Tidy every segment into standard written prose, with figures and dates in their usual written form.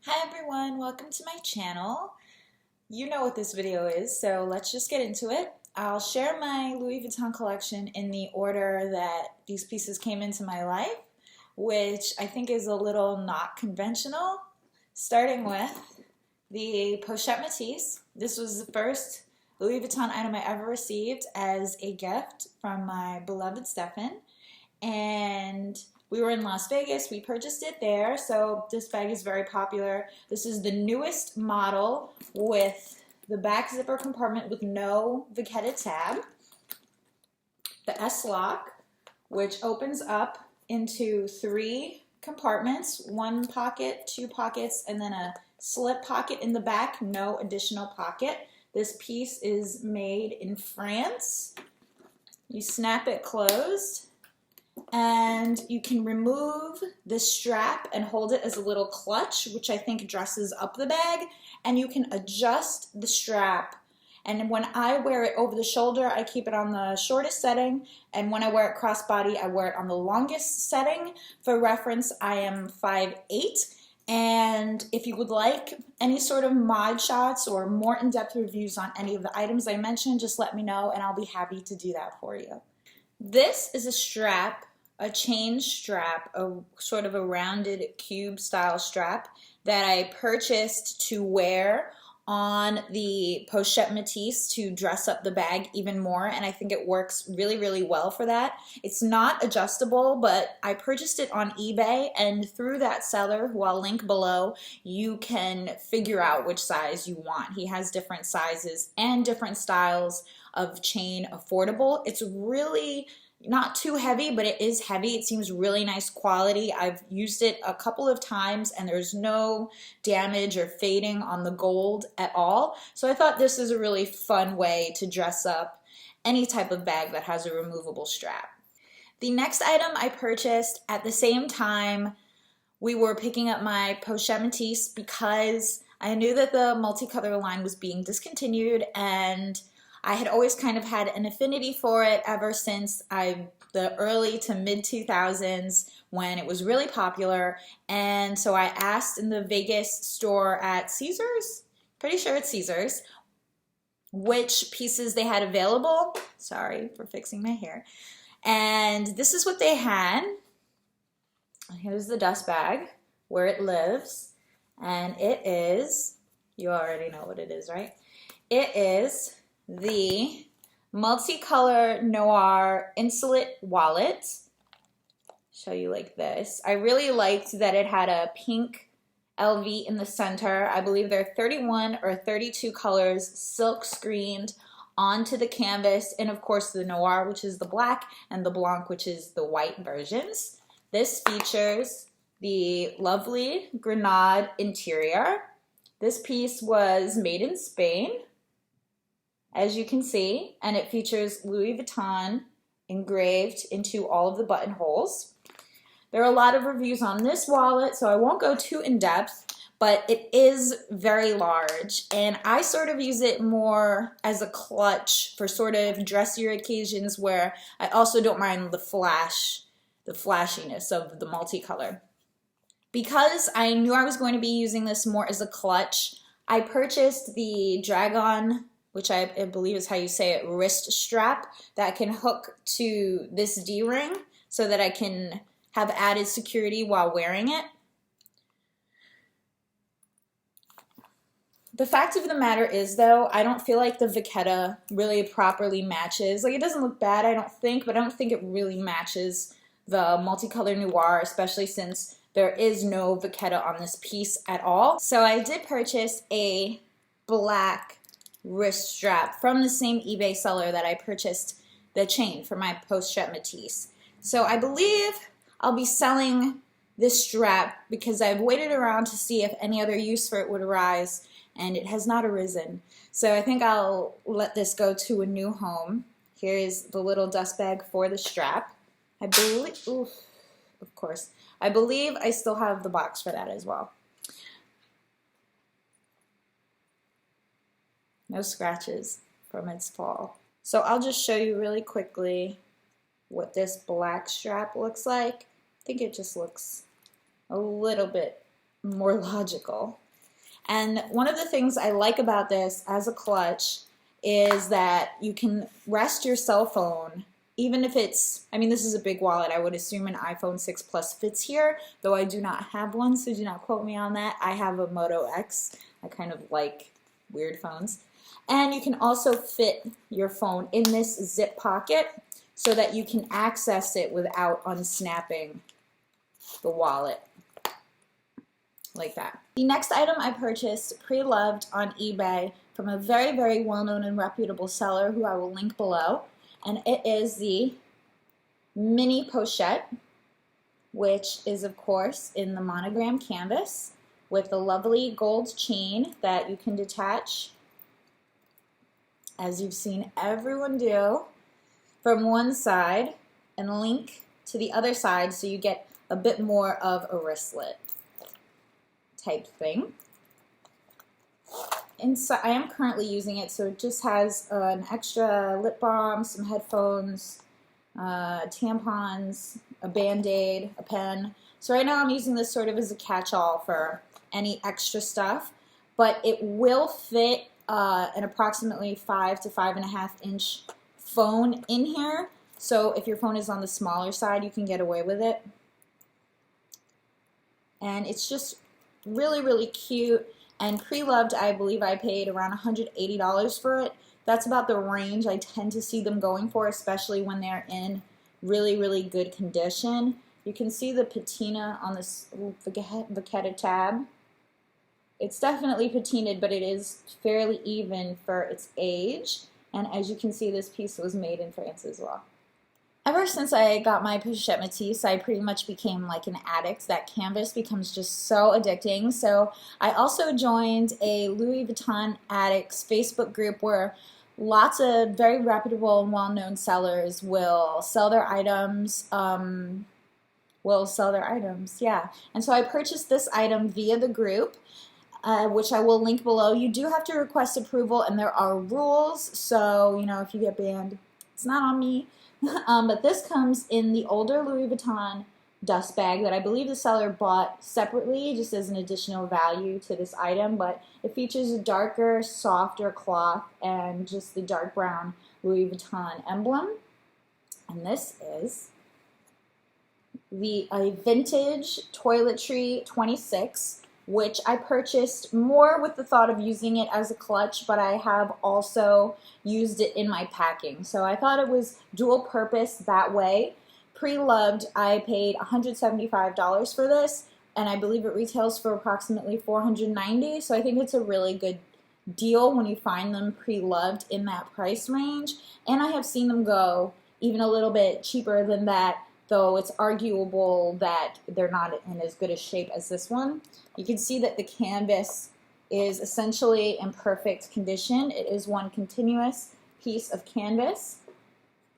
Hi everyone, welcome to my channel. You know what this video is, so let's just get into it. I'll share my Louis Vuitton collection in the order that these pieces came into my life, which I think is a little not conventional. Starting with the Pochette Metis. This was the first Louis Vuitton item I ever received as a gift from my beloved Stefan, and we were in Las Vegas. We purchased it there, so this bag is very popular. This is the newest model with the back zipper compartment with no vaquetta tab. The S-lock, which opens up into 3 compartments, 1 pocket, 2 pockets, and then a slip pocket in the back, no additional pocket. This piece is made in France. You snap it closed, and you can remove the strap and hold it as a little clutch, which I think dresses up the bag, and you can adjust the strap. And when I wear it over the shoulder, I keep it on the shortest setting, and when I wear it crossbody, I wear it on the longest setting. For reference, I am 5'8", and if you would like any sort of mod shots or more in-depth reviews on any of the items I mentioned, just let me know and I'll be happy to do that for you. This is a strap, a chain strap, a sort of a rounded cube style strap that I purchased to wear on the Pochette Metis to dress up the bag even more, and I think it works really, really well for that. It's not adjustable, but I purchased it on eBay, and through that seller, who I'll link below, you can figure out which size you want. He has different sizes and different styles of chain affordable. It's really not too heavy, but it is heavy. It seems really nice quality. I've used it a couple of times and there's no damage or fading on the gold at all. So I thought this is a really fun way to dress up any type of bag that has a removable strap. The next item I purchased at the same time we were picking up my Pochette Metis because I knew that the Multicolor line was being discontinued, and I had always kind of had an affinity for it ever since the early to mid 2000s when it was really popular. And so I asked in the Vegas store at Caesars, pretty sure it's Caesars, which pieces they had available. Sorry for fixing my hair. And this is what they had. Here's the dust bag where it lives. And it is, you already know what it is, right? It is the Multicolor Noir Insolite wallet. Show you like this. I really liked that it had a pink LV in the center. I believe there are 31 or 32 colors silk screened onto the canvas, and of course the Noir, which is the black, and the Blanc, which is the white versions. This features the lovely grenade interior. This piece was made in Spain, as you can see, and it features Louis Vuitton engraved into all of the buttonholes. There are a lot of reviews on this wallet, so I won't go too in-depth, but it is very large, and I sort of use it more as a clutch for sort of dressier occasions where I also don't mind the flashiness of the multicolor. Because I knew I was going to be using this more as a clutch, I purchased the Dragon, which I believe is how you say it, wrist strap that can hook to this D-ring so that I can have added security while wearing it. The fact of the matter is, though, I don't feel like the vaquetta really properly matches. Like, it doesn't look bad, I don't think, but I don't think it really matches the Multicolor Noir, especially since there is no vaquetta on this piece at all. So I did purchase a black wrist strap from the same eBay seller that I purchased the chain for my Pochette Metis. So I believe I'll be selling this strap because I've waited around to see if any other use for it would arise, and it has not arisen. So I think I'll let this go to a new home. Here's the little dust bag for the strap. I believe, oof, of course, I believe I still have the box for that as well. No scratches from its fall. So I'll just show you really quickly what this black strap looks like. I think it just looks a little bit more logical. And one of the things I like about this as a clutch is that you can rest your cell phone, even if it's, I mean, this is a big wallet. I would assume an iPhone 6 Plus fits here, though I do not have one, so do not quote me on that. I have a Moto X. I kind of like weird phones. And you can also fit your phone in this zip pocket so that you can access it without unsnapping the wallet, like that. The next item I purchased pre-loved on eBay from a very, very well-known and reputable seller who I will link below, and it is the mini pochette, which is of course in the monogram canvas with a lovely gold chain that you can detach, as you've seen everyone do, from one side and link to the other side so you get a bit more of a wristlet type thing. Inside, I am currently using it, so it just has an extra lip balm, some headphones, tampons, a band-aid, a pen. So right now I'm using this sort of as a catch-all for any extra stuff, but it will fit an approximately 5 to 5.5 inch phone in here. So if your phone is on the smaller side, you can get away with it. And it's just really, really cute. And pre-loved, I believe I paid around $180 for it. That's about the range I tend to see them going for, especially when they're in really, really good condition. You can see the patina on this Pochette tab. It's definitely patinaed, but it is fairly even for its age. And as you can see, this piece was made in France as well. Ever since I got my Pochette Metis, I pretty much became like an addict. That canvas becomes just so addicting. So I also joined a Louis Vuitton Addicts Facebook group where lots of very reputable and well-known sellers will sell their items. Yeah. And so I purchased this item via the group, which I will link below. You do have to request approval, and there are rules. So, you know, if you get banned, it's not on me. But this comes in the older Louis Vuitton dust bag that I believe the seller bought separately just as an additional value to this item, but it features a darker, softer cloth and just the dark brown Louis Vuitton emblem. And this is a vintage Toiletry 26, which I purchased more with the thought of using it as a clutch, but I have also used it in my packing. So I thought it was dual purpose that way. Pre-loved, I paid $175 for this, and I believe it retails for approximately $490. So I think it's a really good deal when you find them pre-loved in that price range. And I have seen them go even a little bit cheaper than that, though it's arguable that they're not in as good a shape as this one. You can see that the canvas is essentially in perfect condition. It is one continuous piece of canvas.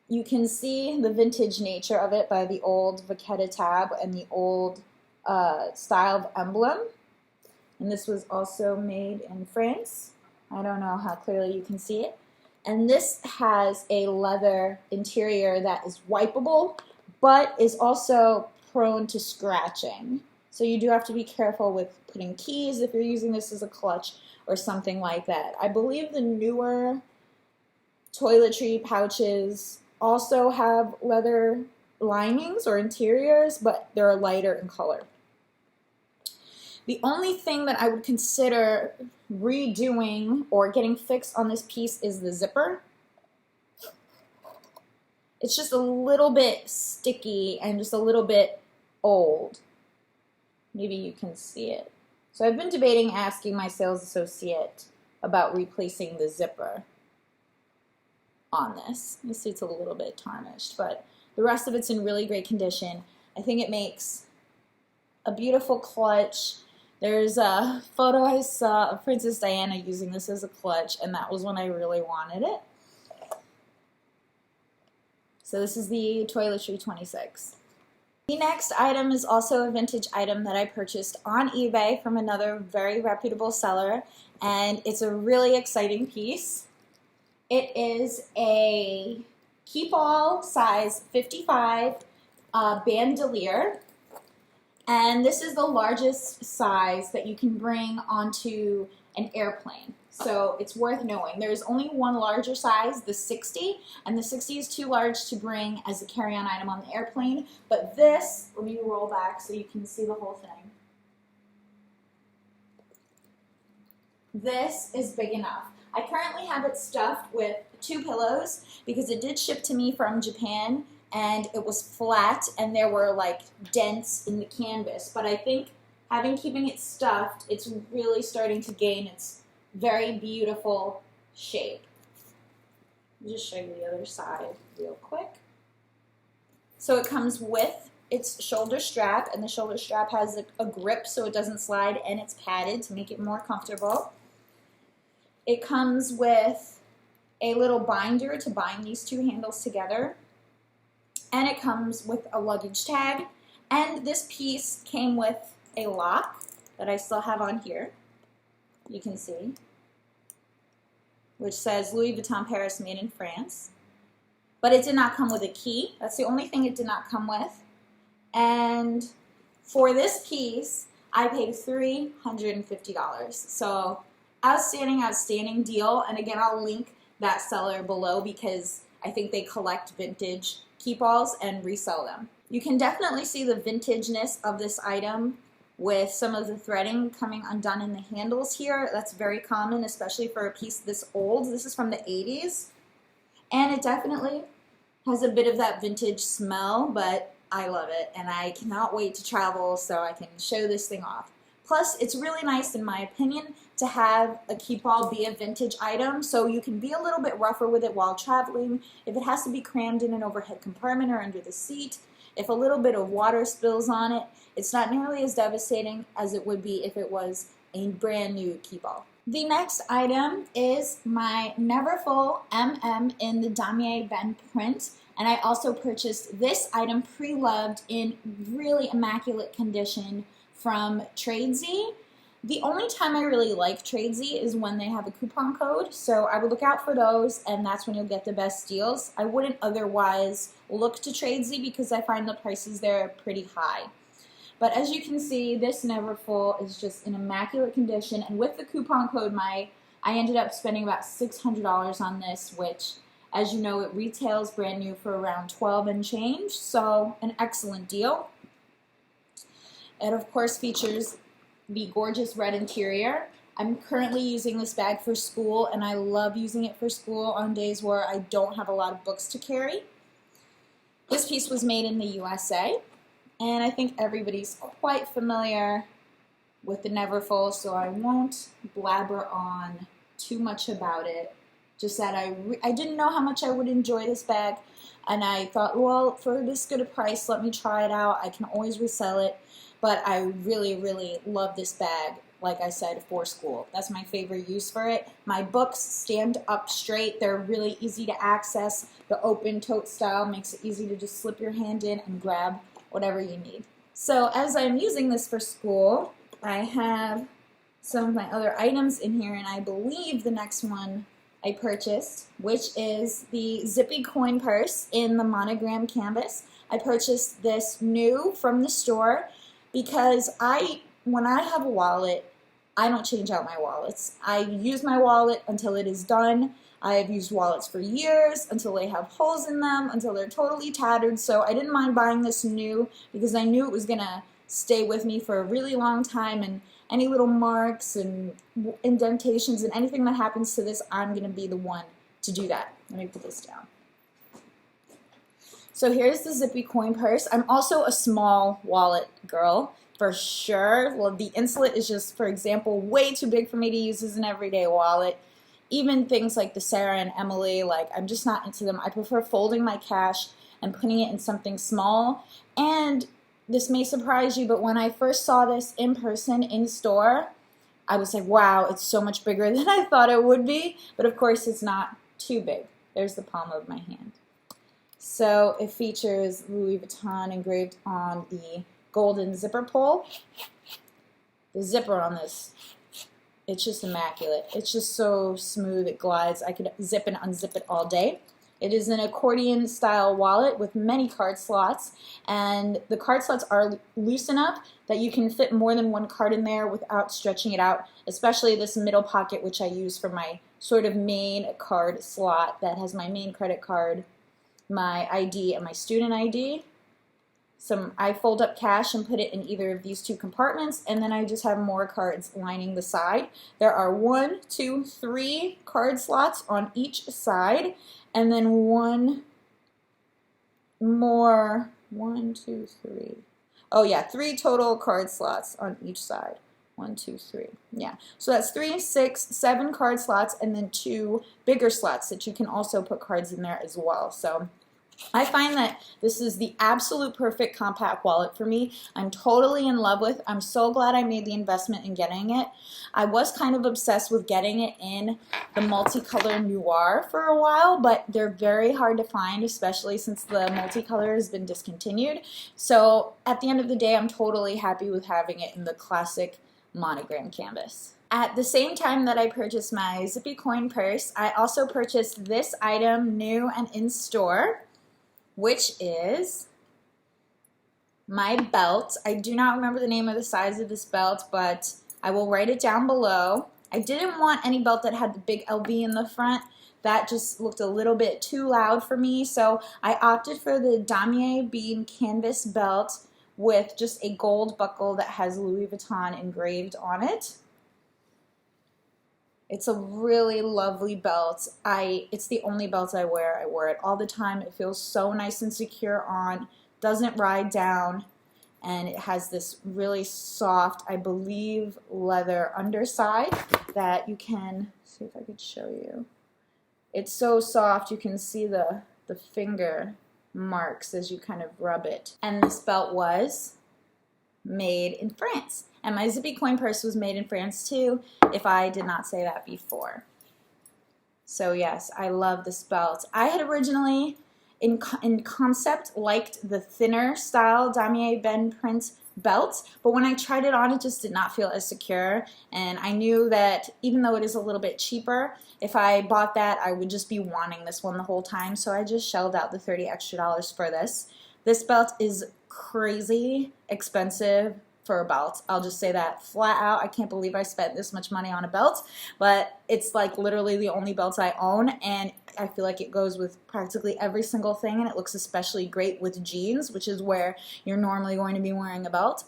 You can see the vintage nature of it by the old Pochette tab and the old style of emblem. And this was also made in France. I don't know how clearly you can see it. And this has a leather interior that is wipeable, but is also prone to scratching. So you do have to be careful with putting keys if you're using this as a clutch or something like that. I believe the newer Toiletry pouches also have leather linings or interiors, but they're lighter in color. The only thing that I would consider redoing or getting fixed on this piece is the zipper. It's just a little bit sticky and just a little bit old. Maybe you can see it. So I've been debating asking my sales associate about replacing the zipper on this. You see it's a little bit tarnished, but the rest of it's in really great condition. I think it makes a beautiful clutch. There's a photo I saw of Princess Diana using this as a clutch, and that was when I really wanted it. So this is the Toiletry 26. The next item is also a vintage item that I purchased on eBay from another very reputable seller, and it's a really exciting piece. It is a Keepall size 55 bandouliere, And this is the largest size that you can bring onto an airplane. So it's worth knowing. There's only one larger size, the 60, and the 60 is too large to bring as a carry-on item on the airplane. But this, let me roll back so you can see the whole thing. This is big enough. I currently have it stuffed with 2 pillows because it did ship to me from Japan and it was flat and there were like dents in the canvas. But I think keeping it stuffed, it's really starting to gain its very beautiful shape. I'll just show you the other side real quick. So it comes with its shoulder strap, and the shoulder strap has a grip so it doesn't slide, and it's padded to make it more comfortable. It comes with a little binder to bind these 2 handles together, and it comes with a luggage tag, and this piece came with a lock that I still have on here. You can see, which says Louis Vuitton Paris, made in France. But it did not come with a key. That's the only thing it did not come with. And for this piece, I paid $350. So outstanding, outstanding deal. And again, I'll link that seller below because I think they collect vintage Keepalls and resell them. You can definitely see the vintageness of this item with some of the threading coming undone in the handles here. That's very common, especially for a piece this old. This is from the 80s. And it definitely has a bit of that vintage smell, but I love it. And I cannot wait to travel so I can show this thing off. Plus, it's really nice, in my opinion, to have a Keepall be a vintage item, so you can be a little bit rougher with it while traveling. If it has to be crammed in an overhead compartment or under the seat, if a little bit of water spills on it, it's not nearly as devastating as it would be if it was a brand new Keepall. The next item is my Neverfull MM in the Damier Ebene print, and I also purchased this item pre-loved in really immaculate condition from Tradesy. The only time I really like Tradesy is when they have a coupon code, so I would look out for those, and that's when you'll get the best deals. I wouldn't otherwise look to Tradesy because I find the prices there pretty high. But as you can see, this Neverfull is just in immaculate condition, and with the coupon code, I ended up spending about $600 on this, which, as you know, it retails brand new for around $12 and change, so an excellent deal. It, of course, features the gorgeous red interior. I'm currently using this bag for school, and I love using it for school on days where I don't have a lot of books to carry. This piece was made in the USA, and I think everybody's quite familiar with the Neverfull, so I won't blabber on too much about it. Just that I didn't know how much I would enjoy this bag, and I thought, well, for this good a price, let me try it out. I can always resell it. But I really, really love this bag, like I said, for school. That's my favorite use for it. My books stand up straight. They're really easy to access. The open tote style makes it easy to just slip your hand in and grab whatever you need. So as I'm using this for school, I have some of my other items in here, and I believe the next one I purchased, which is the Zippy coin purse in the monogram canvas. I purchased this new from the store, because when I have a wallet, I don't change out my wallets. I use my wallet until it is done. I have used wallets for years, until they have holes in them, until they're totally tattered. So I didn't mind buying this new because I knew it was going to stay with me for a really long time, and any little marks and indentations and anything that happens to this, I'm going to be the one to do that. Let me put this down. So here's the Zippy coin purse. I'm also a small wallet girl, for sure. Well, the Insulet is just, for example, way too big for me to use as an everyday wallet. Even things like the Sarah and Emily, like, I'm just not into them. I prefer folding my cash and putting it in something small. And this may surprise you, but when I first saw this in person, in store, I was like, wow, it's so much bigger than I thought it would be. But of course, it's not too big. There's the palm of my hand. So it features Louis Vuitton engraved on the golden zipper pull. The zipper on this, it's just immaculate. It's just so smooth, it glides. I could zip and unzip it all day. It is an accordion style wallet with many card slots, and the card slots are loose enough that you can fit more than one card in there without stretching it out, especially this middle pocket, which I use for my sort of main card slot that has my main credit card, my ID, and my student ID. I fold up cash and put it in either of these two compartments, and then I just have more cards lining the side. There are 1, 2, 3 card slots on each side, and then one more, 1, 2, 3. Oh yeah, 3 total card slots on each side. 1, 2, 3. Yeah, so that's 3, 6, 7 card slots, and then 2 bigger slots that you can also put cards in there as well. So I find that this is the absolute perfect compact wallet for me. I'm totally in love with. I'm so glad I made the investment in getting it. I was kind of obsessed with getting it in the Multicolor Noir for a while, but they're very hard to find, especially since the Multicolor has been discontinued. So at the end of the day, I'm totally happy with having it in the classic monogram canvas. At the same time that I purchased my Zippy coin purse, I also purchased this item new and in store, which is my belt. I do not remember the name of the size of this belt, but I will write it down below. I didn't want any belt that had the big LV in the front. That just looked a little bit too loud for me, so I opted for the Damier Ebene canvas belt with just a gold buckle that has Louis Vuitton engraved on it. It's a really lovely belt. It's the only belt I wear. I wear it all the time. It feels so nice and secure on, doesn't ride down, and it has this really soft, I believe, leather underside that you can, see if I could show you. It's so soft you can see the finger marks as you kind of rub it. And this belt was made in France. And my Zippy coin purse was made in France too, if I did not say that before. So yes, I love this belt. I had originally, in concept, liked the thinner style Damier Ebene print belt, but when I tried it on, it just did not feel as secure, and I knew that even though it is a little bit cheaper, if I bought that, I would just be wanting this one the whole time, so I just shelled out the $30 extra for this. This belt is crazy expensive for a belt. I'll just say that flat out. I can't believe I spent this much money on a belt, but it's like literally the only belt I own, and I feel like it goes with practically every single thing, and it looks especially great with jeans, which is where you're normally going to be wearing a belt.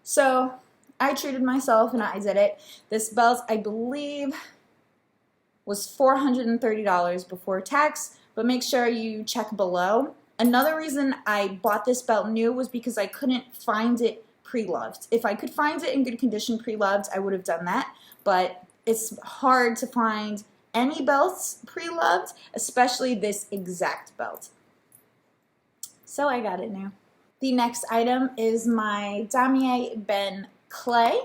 So I treated myself and I did it. This belt, I believe, was $430 before tax, but make sure you check below. Another reason I bought this belt new was because I couldn't find it pre-loved. If I could find it in good condition pre-loved, I would have done that, but it's hard to find any belts pre-loved, especially this exact belt. So I got it new. The next item is my Damier Ebene clay,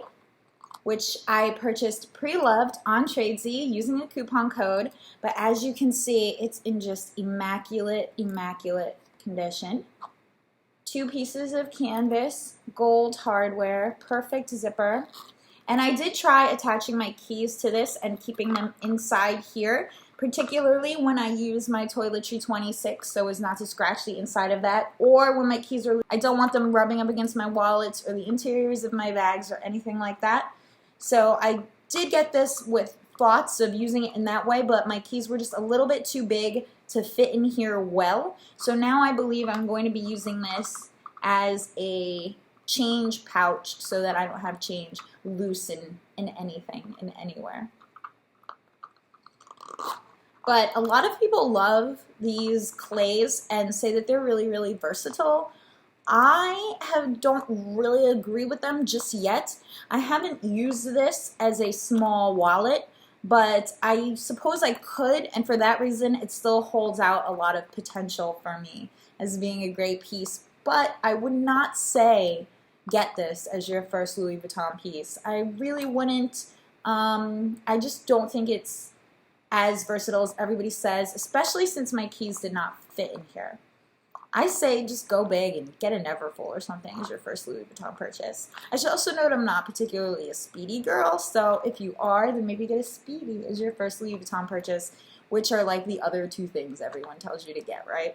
which I purchased pre-loved on Tradesy using a coupon code, but as you can see, it's in just immaculate, immaculate condition. 2 pieces of canvas, gold hardware, perfect zipper. And I did try attaching my keys to this and keeping them inside here, particularly when I use my Toiletry 26 so as not to scratch the inside of that, or when my keys are, I don't want them rubbing up against my wallets or the interiors of my bags or anything like that. So I did get this with thoughts of using it in that way, but my keys were just a little bit too big to fit in here well. So now I believe I'm going to be using this as a change pouch so that I don't have change loose in anything, in anywhere. But a lot of people love these clays and say that they're really, really versatile. I don't really agree with them just yet. I haven't used this as a small wallet, but I suppose I could, and for that reason it still holds out a lot of potential for me as being a great piece. But I would not say get this as your first Louis Vuitton piece. I really wouldn't. I just don't think it's as versatile as everybody says, especially since my keys did not fit in here. I say just go big and get a Neverfull or something as your first Louis Vuitton purchase. I should also note I'm not particularly a speedy girl, so if you are, then maybe get a speedy as your first Louis Vuitton purchase, which are like the other two things everyone tells you to get, right?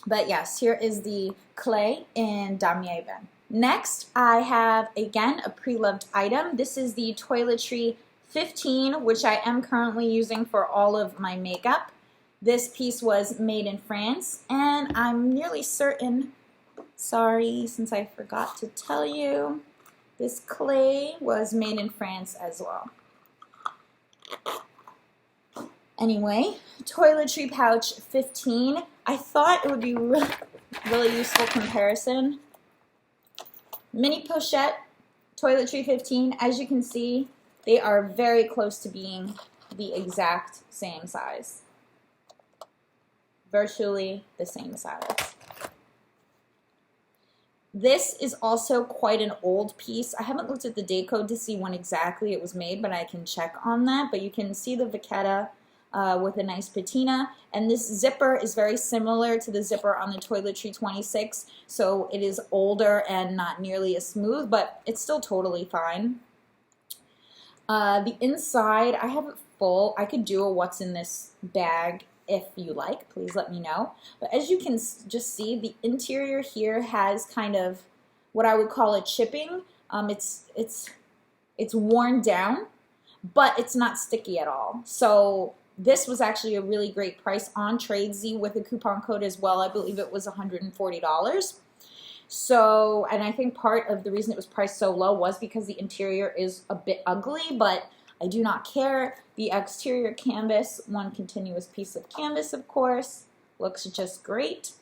But yes, here is the clay in Damier Ebene. Next, I have, again, a pre-loved item. This is the Toiletry 15, which I am currently using for all of my makeup. This piece was made in France, and I'm nearly certain, sorry, since I forgot to tell you, this clay was made in France as well. Anyway, Toiletry Pouch 15. I thought it would be really useful comparison. Mini Pochette, Toiletry 15. As you can see, they are very close to being the exact same size. Virtually the same size. This is also quite an old piece. I haven't looked at the date code to see when exactly it was made, but I can check on that. But you can see the vachetta with a nice patina, and this zipper is very similar to the zipper on the Toiletry 26, so it is older and not nearly as smooth, but it's still totally fine. The inside, I have it full. I could do a what's in this bag if you like, please let me know. But as you can just see, the interior here has kind of what I would call a chipping. It's worn down, but it's not sticky at all. So this was actually a really great price on Tradesy with a coupon code as well. I believe it was $140. So, and I think part of the reason it was priced so low was because the interior is a bit ugly, but I do not care. The exterior canvas, one continuous piece of canvas, of course, looks just great.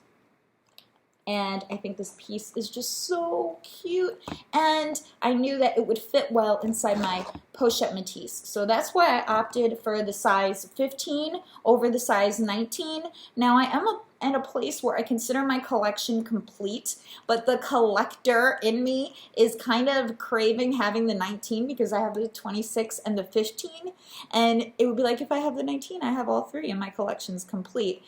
And I think this piece is just so cute. And I knew that it would fit well inside my Pochette Metis. So that's why I opted for the size 15 over the size 19. Now I am at a place where I consider my collection complete, but the collector in me is kind of craving having the 19 because I have the 26 and the 15. And it would be like, if I have the 19, I have all three and my collection's complete.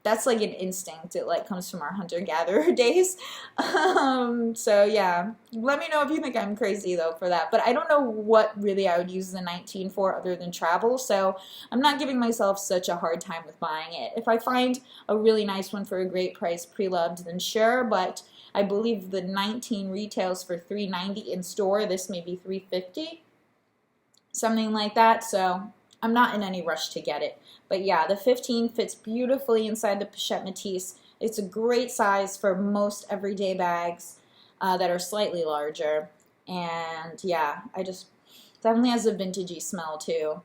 That's like an instinct. It like comes from our hunter-gatherer days. So yeah, let me know if you think I'm crazy though for that. But I don't know what really I would use the 19 for other than travel. So I'm not giving myself such a hard time with buying it. If I find a really nice one for a great price pre-loved, then sure. But I believe the 19 retails for $390 in store. This may be $350, something like that. So I'm not in any rush to get it. But yeah, the 15 fits beautifully inside the Pochette Metis. It's a great size for most everyday bags that are slightly larger. And yeah, definitely has a vintagey smell too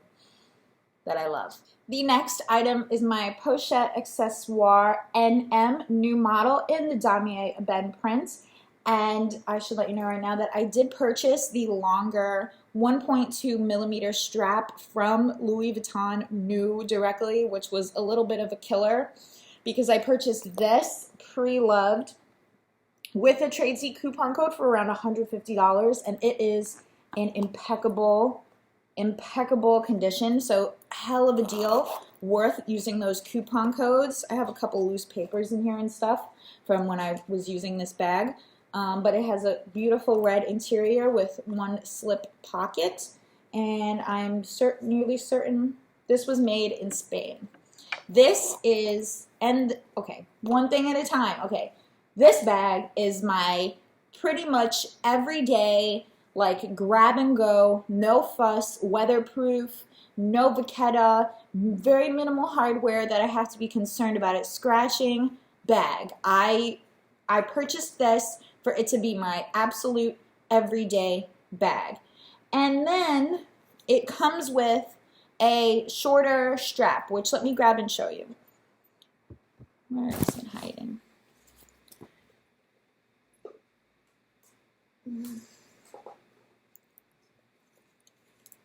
that I love. The next item is my Pochette Accessoires NM new model in the Damier Ebene print. And I should let you know right now that I did purchase the longer 1.2 millimeter strap from Louis Vuitton new directly, which was a little bit of a killer because I purchased this pre-loved with a Tradesy coupon code for around $150, and it is in impeccable condition. So hell of a deal, worth using those coupon codes. I have a couple loose papers in here and stuff from when I was using this bag. But it has a beautiful red interior with one slip pocket, and I'm nearly certain this was made in Spain. This is, okay, one thing at a time. Okay, this bag is my pretty much everyday, like grab and go, no fuss, weatherproof, no vachetta, very minimal hardware that I have to be concerned about it scratching bag. I purchased this for it to be my absolute everyday bag. And then it comes with a shorter strap, which let me grab and show you. Where is it hiding?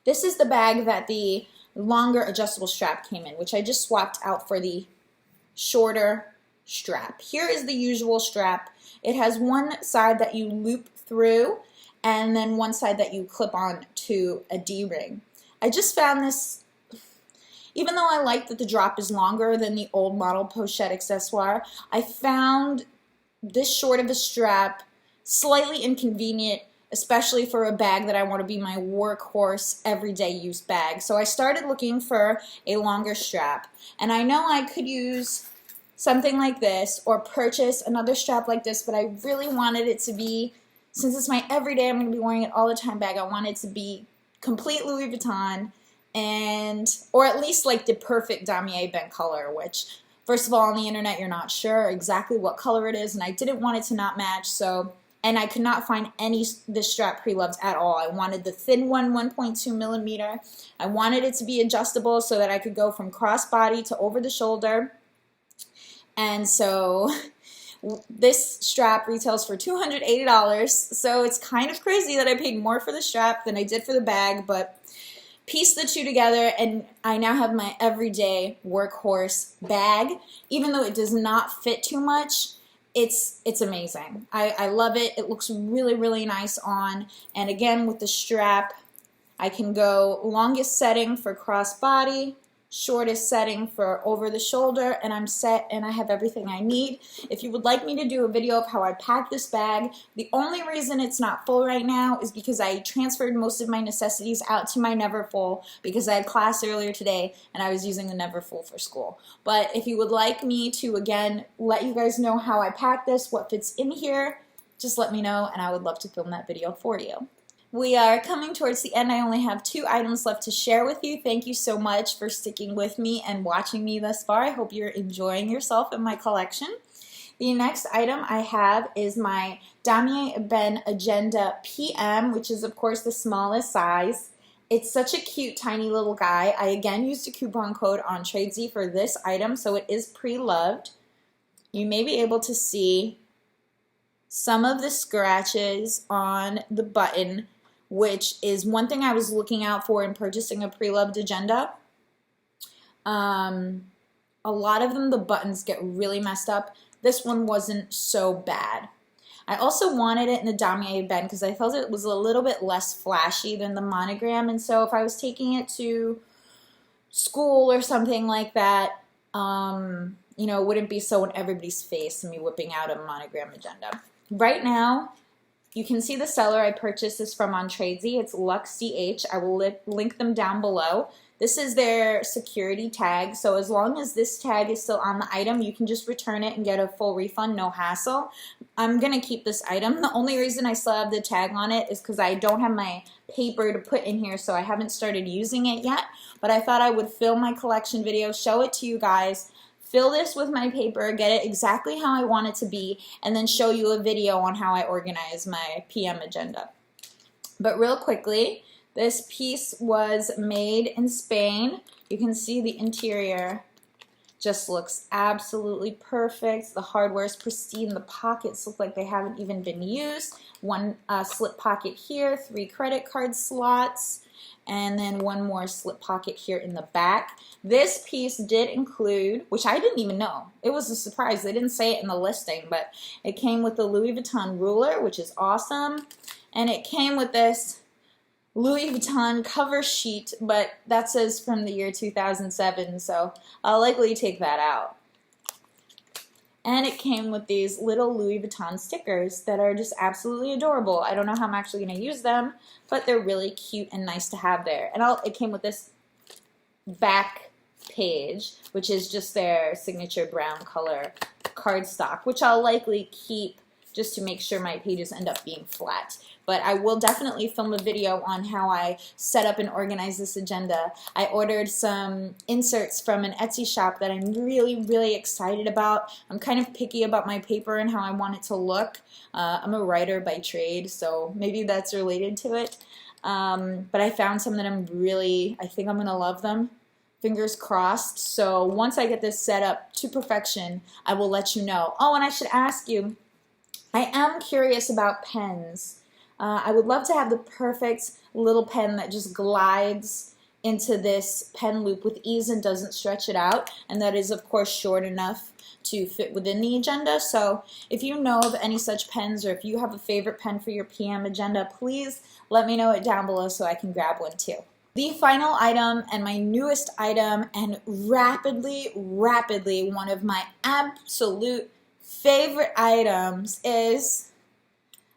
This is the bag that the longer adjustable strap came in, which I just swapped out for the shorter strap. Here is the usual strap. It has one side that you loop through and then one side that you clip on to a D-ring. I just found this even though I like that the drop is longer than the old model Pochette Accessoire, I found this short of a strap slightly inconvenient, especially for a bag that I want to be my workhorse everyday use bag. So I started looking for a longer strap, and I know I could use something like this or purchase another strap like this, but I really wanted it to be, since it's my everyday, I'm going to be wearing it all the time bag, I want it to be complete Louis Vuitton, and or at least like the perfect Damier Ebene color, which first of all on the internet you're not sure exactly what color it is, and I didn't want it to not match. So, and I could not find any this strap pre-loved at all. I wanted the thin one, 1.2 millimeter. I wanted it to be adjustable so that I could go from crossbody to over the shoulder. And so this strap retails for $280. So it's kind of crazy that I paid more for the strap than I did for the bag, but piece the two together and I now have my everyday workhorse bag. Even though it does not fit too much, it's amazing. I love it. It looks really, really nice on. And again, with the strap, I can go longest setting for crossbody, shortest setting for over the shoulder, and I'm set and I have everything I need. If you would like me to do a video of how I pack this bag, the only reason it's not full right now is because I transferred most of my necessities out to my Neverfull because I had class earlier today and I was using the Neverfull for school. But if you would like me to, again, let you guys know how I pack this, what fits in here, just let me know and I would love to film that video for you. We are coming towards the end. I only have 2 items left to share with you. Thank you so much for sticking with me and watching me thus far. I hope you're enjoying yourself in my collection. The next item I have is my Damier Ebene Agenda PM, which is of course the smallest size. It's such a cute tiny little guy. I again used a coupon code on Tradesy for this item, so it is pre-loved. You may be able to see some of the scratches on the button, which is one thing I was looking out for in purchasing a pre-loved agenda. A lot of them, the buttons get really messed up. This one wasn't so bad. I also wanted it in the Damier Ebene because I felt it was a little bit less flashy than the monogram, and so if I was taking it to school or something like that, you know, it wouldn't be so in everybody's face me whipping out a monogram agenda. Right now, you can see the seller I purchased this from on Tradesy. It's LuxCH. I will link them down below. This is their security tag, so as long as this tag is still on the item, you can just return it and get a full refund, no hassle. I'm going to keep this item. The only reason I still have the tag on it is because I don't have my paper to put in here, so I haven't started using it yet. But I thought I would film my collection video, show it to you guys, fill this with my paper, get it exactly how I want it to be, and then show you a video on how I organize my PM agenda. But real quickly, this piece was made in Spain. You can see the interior just looks absolutely perfect. The hardware is pristine. The pockets look like they haven't even been used. One slip pocket here, 3 credit card slots, and then one more slip pocket here in the back. This piece did include, which I didn't even know, it was a surprise, they didn't say it in the listing, but it came with the Louis Vuitton ruler, which is awesome, and it came with this Louis Vuitton cover sheet, but that says from the year 2007, so I'll likely take that out. And it came with these little Louis Vuitton stickers that are just absolutely adorable. I don't know how I'm actually going to use them, but they're really cute and nice to have there. And it came with this back page, which is just their signature brown color cardstock, which I'll likely keep just to make sure my pages end up being flat. But I will definitely film a video on how I set up and organize this agenda. I ordered some inserts from an Etsy shop that I'm really, really excited about. I'm kind of picky about my paper and how I want it to look. I'm a writer by trade, so maybe that's related to it. But I found some that I think I'm gonna love them. Fingers crossed. So once I get this set up to perfection, I will let you know. Oh, and I should ask you, I am curious about pens. I would love to have the perfect little pen that just glides into this pen loop with ease and doesn't stretch it out, and that is of course short enough to fit within the agenda. So if you know of any such pens, or if you have a favorite pen for your PM agenda, please let me know it down below so I can grab one too. The final item and my newest item, and rapidly one of my absolute favorite items, is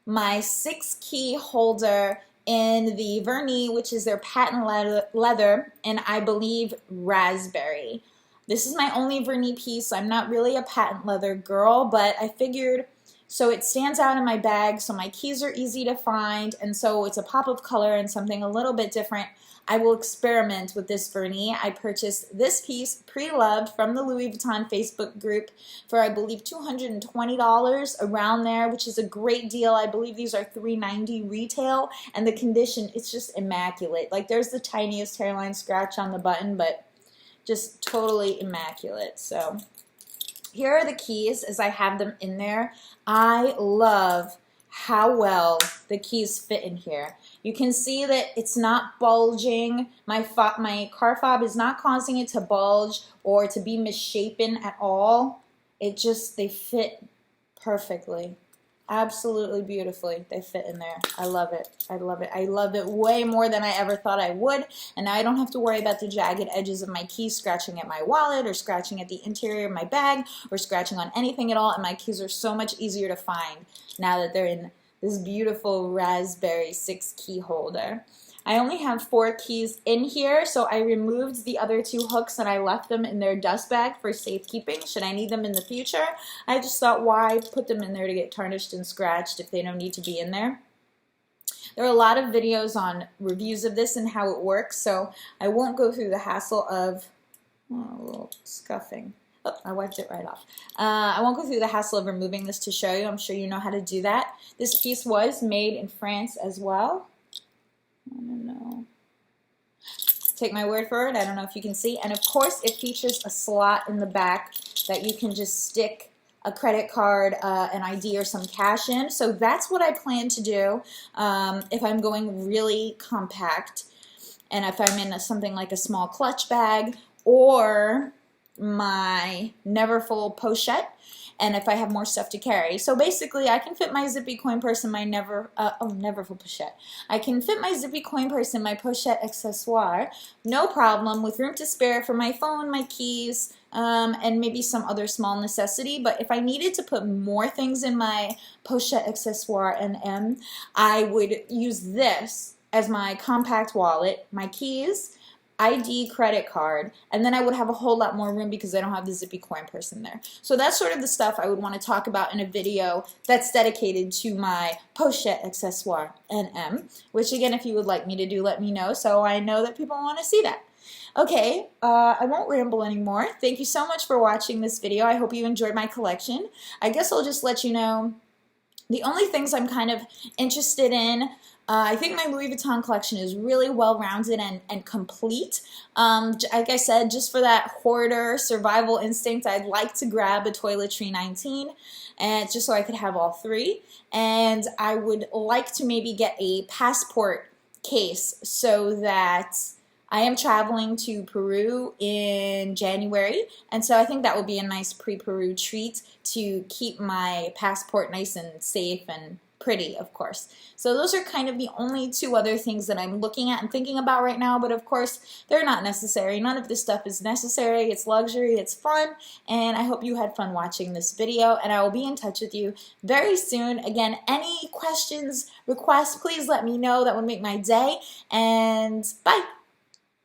my 6-key holder in the vernis, which is their patent leather, and I believe raspberry. This is my only vernis piece. I'm not really a patent leather girl, but I figured, so it stands out in my bag, so my keys are easy to find, and so it's a pop of color and something a little bit different. I will experiment with this vernis. I purchased this piece pre-loved from the Louis Vuitton Facebook group for, I believe, $220 around there, which is a great deal. I believe these are $390 retail, and the condition, it's just immaculate. Like, there's the tiniest hairline scratch on the button, but just totally immaculate. So here are the keys as I have them in there. I love how well the keys fit in here. You can see that it's not bulging. My car fob is not causing it to bulge or to be misshapen at all. It just, they fit perfectly. Absolutely beautifully. They fit in there. I love it. I love it. I love it way more than I ever thought I would. And now I don't have to worry about the jagged edges of my keys scratching at my wallet or scratching at the interior of my bag or scratching on anything at all. And my keys are so much easier to find now that they're in this beautiful raspberry 6-key holder. I only have 4 keys in here, so I removed the other 2 hooks and I left them in their dust bag for safekeeping should I need them in the future. I just thought, why put them in there to get tarnished and scratched if they don't need to be in there? There are a lot of videos on reviews of this and how it works, so I won't go through the hassle of, oh, a little scuffing. Oh, I wiped it right off. I won't go through the hassle of removing this to show you. I'm sure you know how to do that. This piece was made in France as well. I don't know. Take my word for it. I don't know if you can see. And of course, it features a slot in the back that you can just stick a credit card, an ID, or some cash in. So that's what I plan to do if I'm going really compact, and if I'm in something like a small clutch bag or my Neverfull Pochette, and if I have more stuff to carry. So basically, I can fit my Zippy coin purse in my Neverfull Pochette. I can fit my Zippy coin purse in my Pochette Accessoires, no problem, with room to spare for my phone, my keys, and maybe some other small necessity. But if I needed to put more things in my Pochette Accessoires NM, I would use this as my compact wallet, my keys, ID, credit card, and then I would have a whole lot more room because I don't have the Zippy coin purse in there. So that's sort of the stuff I would want to talk about in a video that's dedicated to my Pochette Accessoires NM, which again, if you would like me to do, let me know, so I know that people want to see that. Okay, I won't ramble anymore. Thank you so much for watching this video. I hope you enjoyed my collection. I guess I'll just let you know the only things I'm kind of interested in. I think my Louis Vuitton collection is really well-rounded and complete. Like I said, just for that hoarder survival instinct, I'd like to grab a Toiletry 19, and just so I could have all 3. And I would like to maybe get a passport case so that I am traveling to Peru in January, and so I think that would be a nice pre-Peru treat to keep my passport nice and safe and pretty, of course. So those are kind of the only 2 other things that I'm looking at and thinking about right now, but of course, they're not necessary. None of this stuff is necessary. It's luxury, it's fun, and I hope you had fun watching this video, and I will be in touch with you very soon. Again, any questions, requests, please let me know. That would make my day, and bye!